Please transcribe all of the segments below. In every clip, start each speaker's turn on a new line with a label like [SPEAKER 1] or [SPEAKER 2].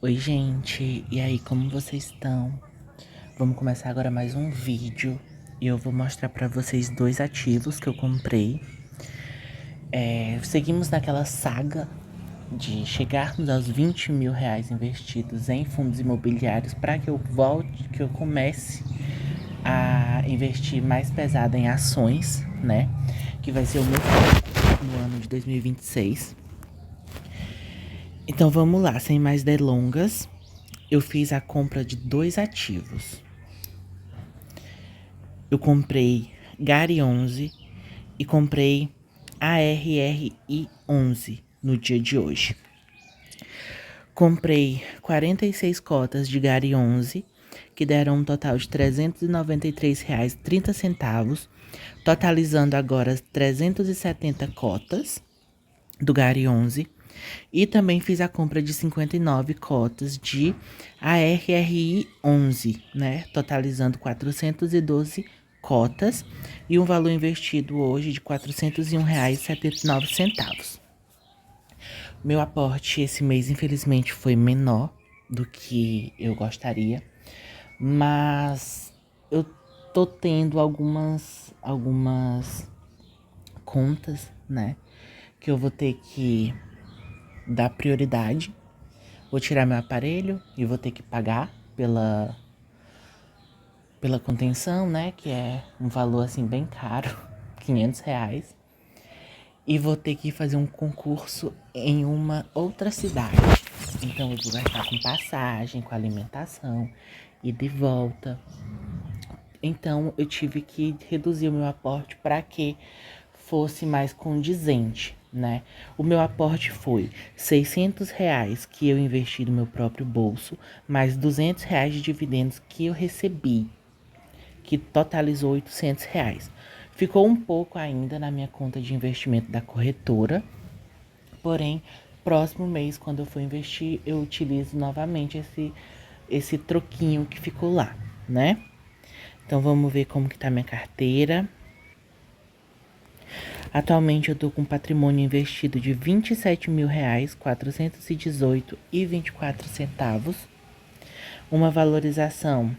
[SPEAKER 1] Oi, gente, e aí, como vocês estão? Vamos começar agora mais um vídeo e eu vou mostrar pra vocês dois ativos que eu comprei. Seguimos naquela saga de chegarmos aos 20 mil reais investidos em fundos imobiliários para que eu volte, que eu comece a investir mais pesado em ações, né? Que vai ser o meu foco no ano de 2026. Então vamos lá, sem mais delongas, eu fiz a compra de dois ativos. Eu comprei Gari 11 e comprei ARRI 11 no dia de hoje. Comprei 46 cotas de Gari 11, que deram um total de R$ 393,30, totalizando agora 370 cotas do Gari 11. E também fiz a compra de 59 cotas de ARRI 11, né? Totalizando 412 cotas e um valor investido hoje de R$ 401,79. Meu aporte esse mês, infelizmente, foi menor do que eu gostaria, mas eu tô tendo algumas contas, né? Que eu vou ter que dar prioridade. Vou tirar meu aparelho e vou ter que pagar pela contenção, né? Que é um valor assim bem caro, R$ 500. E vou ter que fazer um concurso em uma outra cidade. Então eu vou gastar com passagem, com alimentação e de volta. Então eu tive que reduzir o meu aporte para que fosse mais condizente, né? O meu aporte foi R$ 600 que eu investi no meu próprio bolso, mais R$ 200 de dividendos que eu recebi, que totalizou R$ 800. Ficou um pouco ainda na minha conta de investimento da corretora, porém, próximo mês, quando eu for investir, eu utilizo novamente esse troquinho que ficou lá, né? Então vamos ver como que tá minha carteira. Atualmente eu tô com um patrimônio investido de R$ 27.418,24. Uma variação,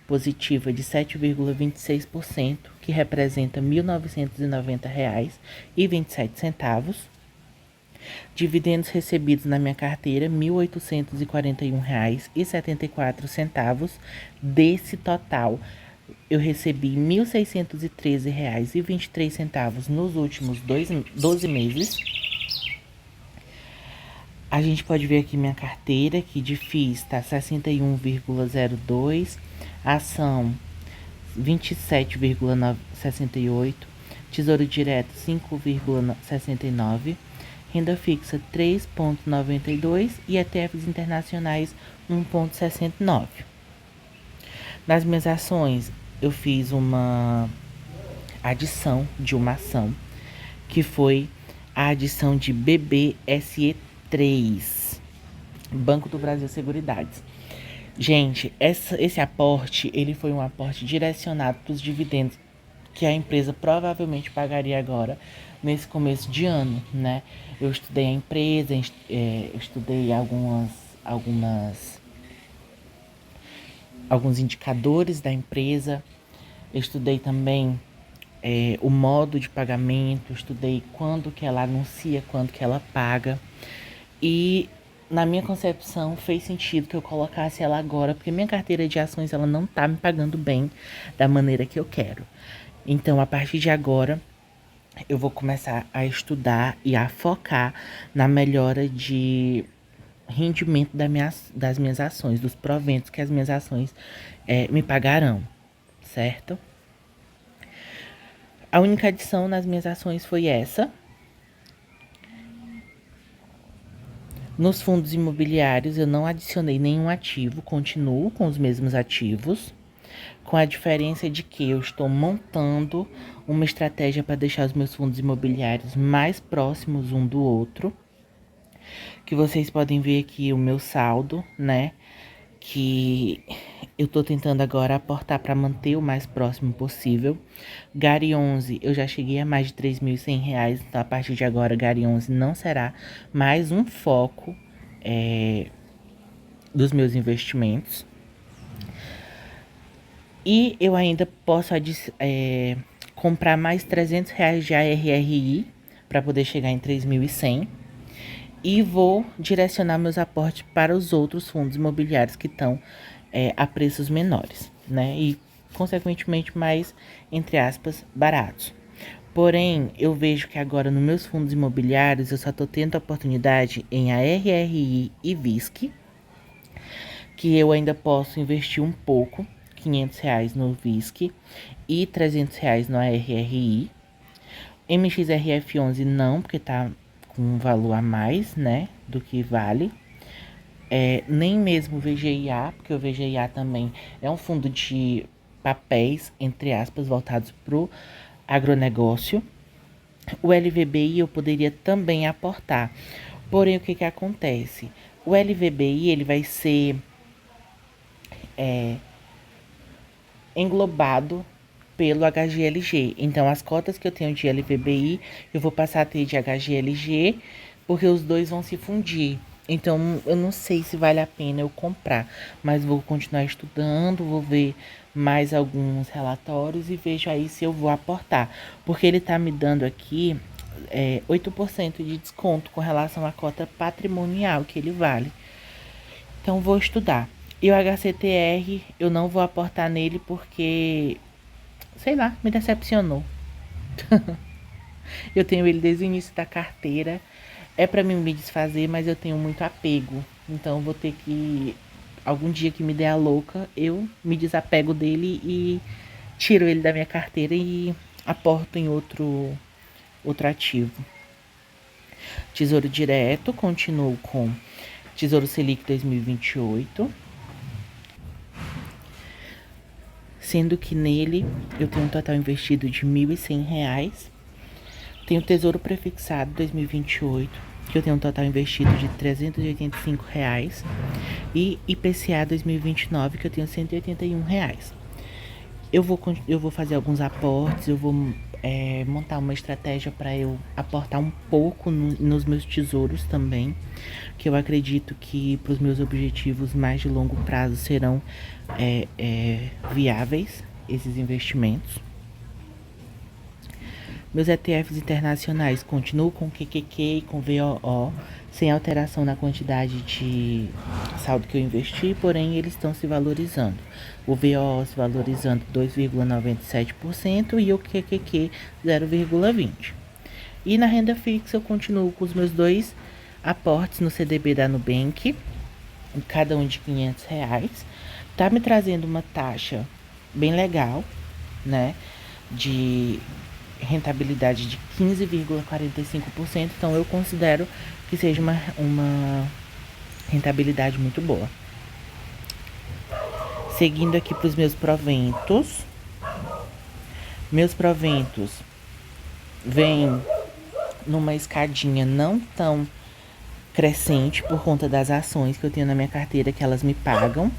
[SPEAKER 1] positiva de 7,26%, que representa R$ 1.990,27. Dividendos recebidos na minha carteira, R$ 1.841,74. Desse total, eu recebi R$ 1.613,23 nos últimos 12 meses. A gente pode ver aqui minha carteira, que de FIIs tá 61,02, ação 27,68, Tesouro Direto 5,69, renda fixa 3,92 e ETFs internacionais 1,69. Nas minhas ações, eu fiz uma adição de uma ação, que foi a adição de BBSE3, Banco do Brasil Seguridades. Gente, esse aporte, ele foi um aporte direcionado para os dividendos que a empresa provavelmente pagaria agora nesse começo de ano, né? Eu estudei a empresa, eu estudei alguns indicadores da empresa, eu estudei também o modo de pagamento, estudei quando que ela anuncia, quando que ela paga. E na minha concepção fez sentido que eu colocasse ela agora, porque minha carteira de ações ela não tá me pagando bem da maneira que eu quero. Então, a partir de agora, eu vou começar a estudar e a focar na melhora de rendimento das minhas ações, dos proventos que as minhas ações me pagarão, certo? A única adição nas minhas ações foi essa. Nos fundos imobiliários eu não adicionei nenhum ativo, continuo com os mesmos ativos, com a diferença de que eu estou montando uma estratégia para deixar os meus fundos imobiliários mais próximos um do outro. Que vocês podem ver aqui o meu saldo, né? Que eu tô tentando agora aportar para manter o mais próximo possível. Gari 11, eu já cheguei a mais de R$ 3.100, então a partir de agora, Gari 11 não será mais um foco dos meus investimentos. E eu ainda posso comprar mais R$ 300 de ARRI para poder chegar em 3.100. E vou direcionar meus aportes para os outros fundos imobiliários que estão a preços menores, né? E, consequentemente, mais, entre aspas, baratos. Porém, eu vejo que agora nos meus fundos imobiliários eu só estou tendo oportunidade em ARRI e VISC, que eu ainda posso investir um pouco, R$ 500 no VISC e R$ 300 no ARRI. MXRF11 não, porque tá com um valor a mais, né, do que vale. Nem mesmo o VGIA, porque o VGIA também é um fundo de papéis, entre aspas, voltados pro agronegócio. O LVBI eu poderia também aportar. Porém, o que que acontece? O LVBI, ele vai ser englobado pelo HGLG. Então, as cotas que eu tenho de LVBI, eu vou passar a ter de HGLG, porque os dois vão se fundir. Então, eu não sei se vale a pena eu comprar, mas vou continuar estudando, vou ver mais alguns relatórios e vejo aí se eu vou aportar. Porque ele tá me dando aqui 8% de desconto com relação à cota patrimonial que ele vale. Então, vou estudar. E o HCTR, eu não vou aportar nele porque, sei lá, me decepcionou. Eu tenho ele desde o início da carteira. É pra mim me desfazer, mas eu tenho muito apego. Então, eu vou ter que, algum dia que me der a louca, eu me desapego dele e tiro ele da minha carteira e aporto em outro ativo. Tesouro Direto, continuo com Tesouro Selic 2028. Sendo que nele eu tenho um total investido de R$ 1.100. Tenho Tesouro Prefixado 2028, que eu tenho um total investido de R$ 385. E IPCA 2029, que eu tenho R$ 181. Eu vou fazer alguns aportes, eu vou montar uma estratégia para eu aportar um pouco nos meus tesouros também, que eu acredito que para os meus objetivos mais de longo prazo serão viáveis esses investimentos. Meus ETFs internacionais continuam com QQQ e com VOO, sem alteração na quantidade de saldo que eu investi, porém eles estão se valorizando. O VOO se valorizando 2,97% e o QQQ 0,20%. E na renda fixa eu continuo com os meus dois aportes no CDB da Nubank, cada um de R$ 500. Tá me trazendo uma taxa bem legal, né, de rentabilidade de 15,45%, então eu considero que seja uma rentabilidade muito boa. Seguindo aqui para os meus proventos. Meus proventos vêm numa escadinha não tão crescente por conta das ações que eu tenho na minha carteira que elas me pagam.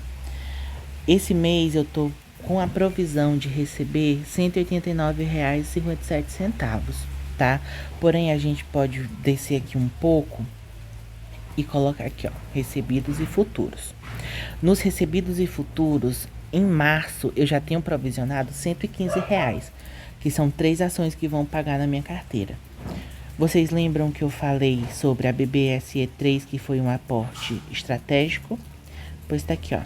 [SPEAKER 1] Esse mês eu tô com a provisão de receber R$ 189,57, tá? Porém, a gente pode descer aqui um pouco e colocar aqui, ó, recebidos e futuros. Nos recebidos e futuros, em março, eu já tenho provisionado R$ 115, que são 3 ações que vão pagar na minha carteira. Vocês lembram que eu falei sobre a BBSE3, que foi um aporte estratégico? Pois tá aqui, ó.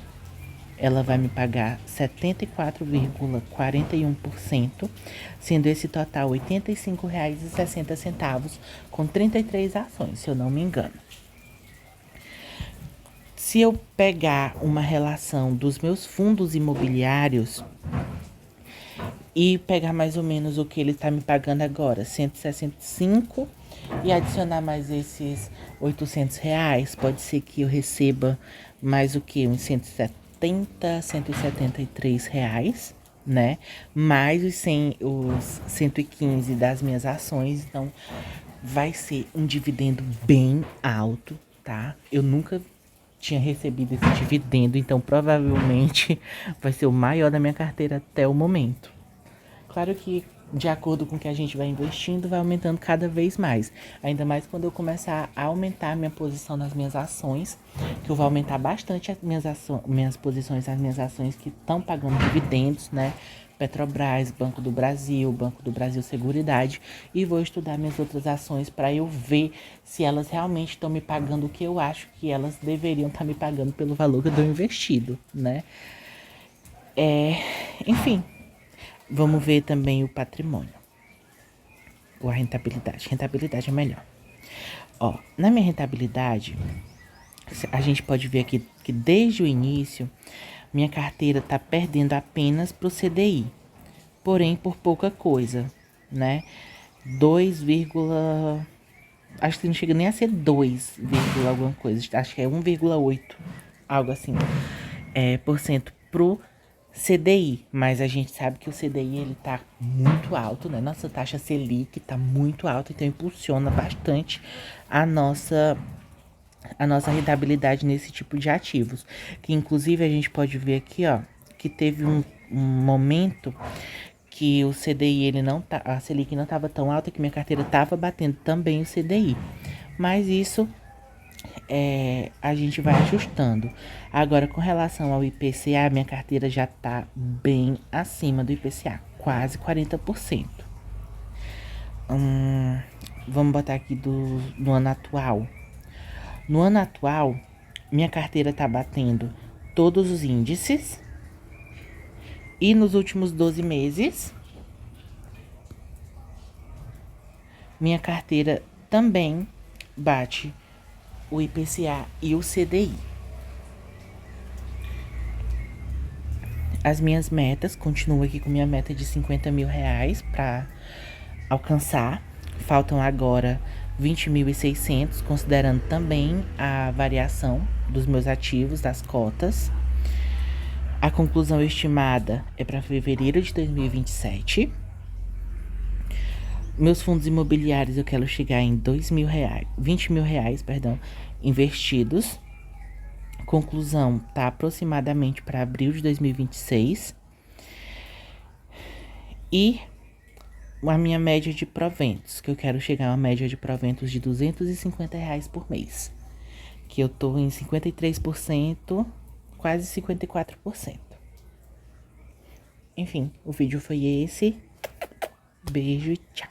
[SPEAKER 1] Ela vai me pagar 74,41%, sendo esse total R$ 85,60, com 33 ações, se eu não me engano. Se eu pegar uma relação dos meus fundos imobiliários e pegar mais ou menos o que ele está me pagando agora, 165, e adicionar mais esses R$ 800, pode ser que eu receba mais o que? Uns 173 reais, né? Mais os 115 das minhas ações, então vai ser um dividendo bem alto, tá? Eu nunca tinha recebido esse dividendo, então provavelmente vai ser o maior da minha carteira até o momento. Claro que de acordo com o que a gente vai investindo, vai aumentando cada vez mais. Ainda mais quando eu começar a aumentar a minha posição nas minhas ações, que eu vou aumentar bastante as minhas posições nas minhas ações que estão pagando dividendos, né? Petrobras, Banco do Brasil Seguridade, e vou estudar minhas outras ações para eu ver se elas realmente estão me pagando o que eu acho que elas deveriam estar me pagando pelo valor que eu dou investido, né? Enfim, vamos ver também o patrimônio ou a rentabilidade. Rentabilidade é melhor. Ó, na minha rentabilidade, a gente pode ver aqui que desde o início minha carteira está perdendo apenas para o CDI, porém por pouca coisa, né? 2, acho que não chega nem a ser 2, alguma coisa, acho que é 1,8, algo assim, por cento pro CDI, mas a gente sabe que o CDI ele tá muito alto, né? Nossa taxa Selic tá muito alta, então impulsiona bastante a nossa rentabilidade nesse tipo de ativos. Que inclusive a gente pode ver aqui, ó, que teve um momento que o CDI ele não tá, a Selic não estava tão alta, que minha carteira estava batendo também o CDI. Mas isso a gente vai ajustando. Agora, com relação ao IPCA, minha carteira já tá bem acima do IPCA, quase 40%. Vamos botar aqui no ano atual. No ano atual, minha carteira tá batendo todos os índices. E nos últimos 12 meses, minha carteira também bate o IPCA e o CDI. As minhas metas, continuo aqui com minha meta de 50 mil reais para alcançar. Faltam agora 20.600, considerando também a variação dos meus ativos, das cotas. A conclusão estimada é para fevereiro de 2027. Meus fundos imobiliários eu quero chegar em 20 mil reais, investidos. Conclusão tá aproximadamente para abril de 2026. E a minha média de proventos, que eu quero chegar a uma média de proventos de R$250 por mês. Que eu tô em 53%, quase 54%. Enfim, o vídeo foi esse. Beijo e tchau.